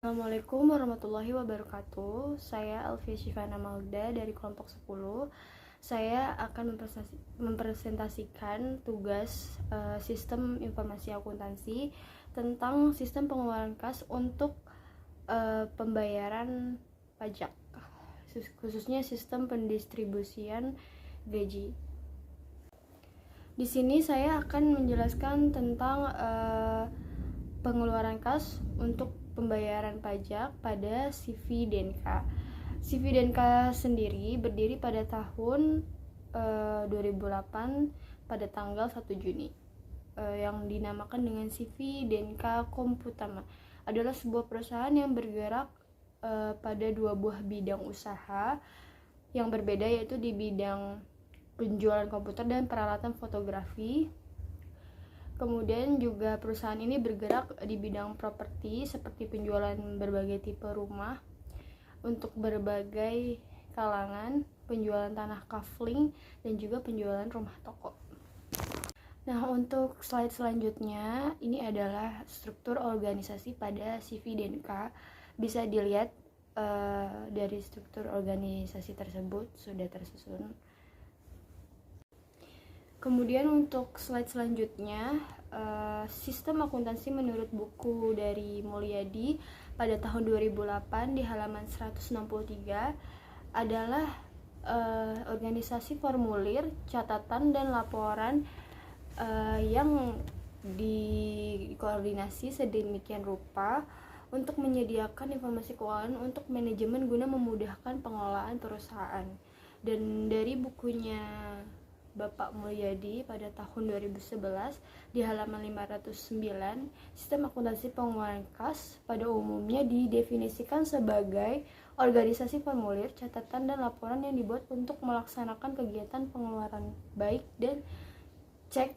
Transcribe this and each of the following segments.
Assalamualaikum warahmatullahi wabarakatuh. Saya Alfia Syifana Maulda dari kelompok 10. Saya akan mempresentasikan tugas sistem informasi akuntansi tentang sistem pengeluaran kas untuk pembayaran pajak, khususnya sistem pendistribusian gaji. Di sini saya akan menjelaskan tentang pengeluaran kas untuk pembayaran pajak pada CV-DNK. CV-DNK sendiri berdiri pada tahun 2008 pada tanggal 1 Juni. Yang dinamakan dengan CV-DNK Komputama adalah sebuah perusahaan yang bergerak pada dua buah bidang usaha yang berbeda, yaitu di bidang penjualan komputer dan peralatan fotografi. Kemudian juga perusahaan ini bergerak di bidang properti seperti penjualan berbagai tipe rumah untuk berbagai kalangan, penjualan tanah kafling, dan juga penjualan rumah toko. Nah, untuk slide selanjutnya, ini adalah struktur organisasi pada CV-DNK. Bisa dilihat dari struktur organisasi tersebut sudah tersusun. Kemudian untuk slide selanjutnya, sistem akuntansi menurut buku dari Mulyadi pada tahun 2008 di halaman 163 adalah organisasi formulir, catatan, dan laporan yang dikoordinasi sedemikian rupa untuk menyediakan informasi keuangan untuk manajemen guna memudahkan pengelolaan perusahaan. Dan dari bukunya Bapak Mulyadi pada tahun 2011 di halaman 509, sistem akuntansi pengeluaran kas pada umumnya didefinisikan sebagai organisasi formulir, catatan, dan laporan yang dibuat untuk melaksanakan kegiatan pengeluaran baik dan cek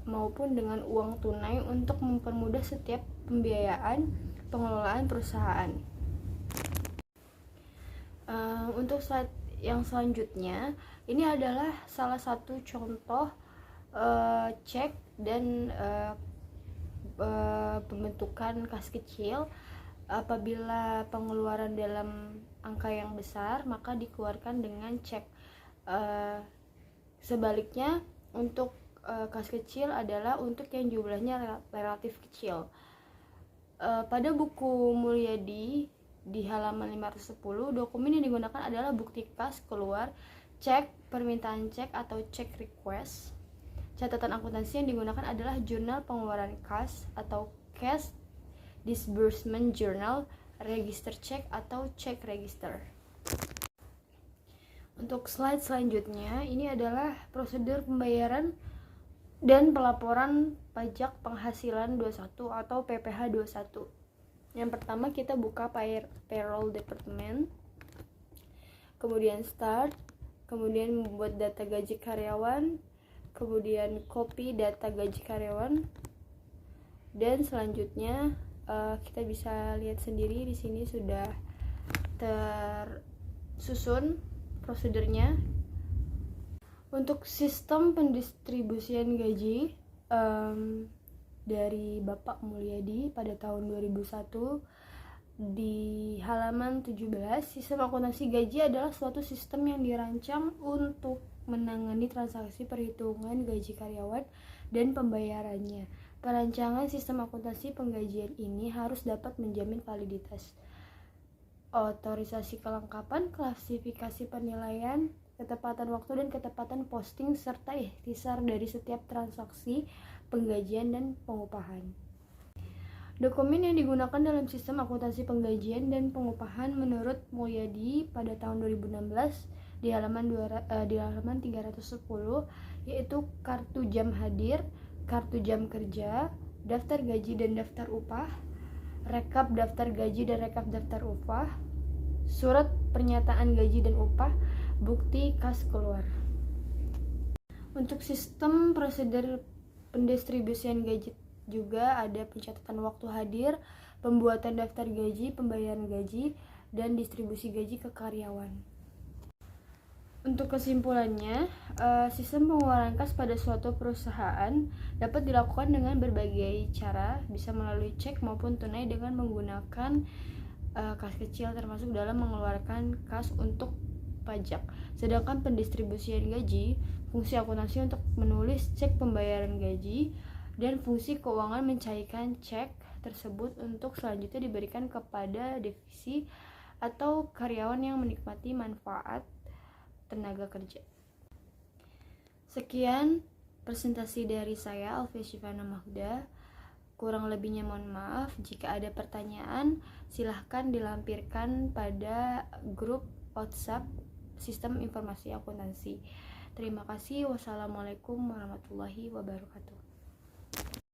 maupun dengan uang tunai untuk mempermudah setiap pembiayaan pengelolaan perusahaan. Untuk slide yang selanjutnya, ini adalah salah satu contoh cek dan pembentukan kas kecil. Apabila pengeluaran dalam angka yang besar, maka dikeluarkan dengan cek. Sebaliknya, untuk kas kecil adalah untuk yang jumlahnya relatif kecil. Pada buku Mulyadi di halaman 510, dokumen yang digunakan adalah bukti kas keluar, cek, permintaan cek atau cek request. Catatan akuntansi yang digunakan adalah jurnal pengeluaran kas atau cash disbursement journal, register cek atau cek register. Untuk slide selanjutnya, ini adalah prosedur pembayaran dan pelaporan pajak penghasilan 21 atau PPh 21. Yang pertama, kita buka payroll department, kemudian start, kemudian membuat data gaji karyawan, kemudian copy data gaji karyawan, dan selanjutnya kita bisa lihat sendiri di sini sudah tersusun prosedurnya. Untuk sistem pendistribusian gaji dari Bapak Mulyadi pada tahun 2001 di halaman 17, sistem akuntansi gaji adalah suatu sistem yang dirancang untuk menangani transaksi perhitungan gaji karyawan dan pembayarannya. Perancangan sistem akuntansi penggajian ini harus dapat menjamin validitas, otorisasi kelengkapan, klasifikasi penilaian, ketepatan waktu dan ketepatan posting, serta ikhtisar dari setiap transaksi penggajian dan pengupahan. Dokumen yang digunakan dalam sistem akuntansi penggajian dan pengupahan menurut Mulyadi pada tahun 2016 di halaman 310 yaitu kartu jam hadir, kartu jam kerja, daftar gaji dan daftar upah, rekap daftar gaji dan rekap daftar upah, surat pernyataan gaji dan upah, bukti kas keluar. Untuk sistem prosedur pendistribusian gaji juga ada pencatatan waktu hadir, pembuatan daftar gaji, pembayaran gaji, dan distribusi gaji ke karyawan. Untuk kesimpulannya, sistem pengeluaran kas pada suatu perusahaan dapat dilakukan dengan berbagai cara, bisa melalui cek maupun tunai dengan menggunakan kas kecil, termasuk dalam mengeluarkan kas untuk pajak. Sedangkan pendistribusian gaji, fungsi akuntansi untuk menulis cek pembayaran gaji, dan fungsi keuangan mencairkan cek tersebut untuk selanjutnya diberikan kepada divisi atau karyawan yang menikmati manfaat tenaga kerja. Sekian presentasi dari saya, Alfia Syifana Mahda. Kurang lebihnya mohon maaf. Jika ada pertanyaan, silahkan dilampirkan pada grup WhatsApp Sistem Informasi Akuntansi. Terima kasih. Wassalamualaikum warahmatullahi wabarakatuh.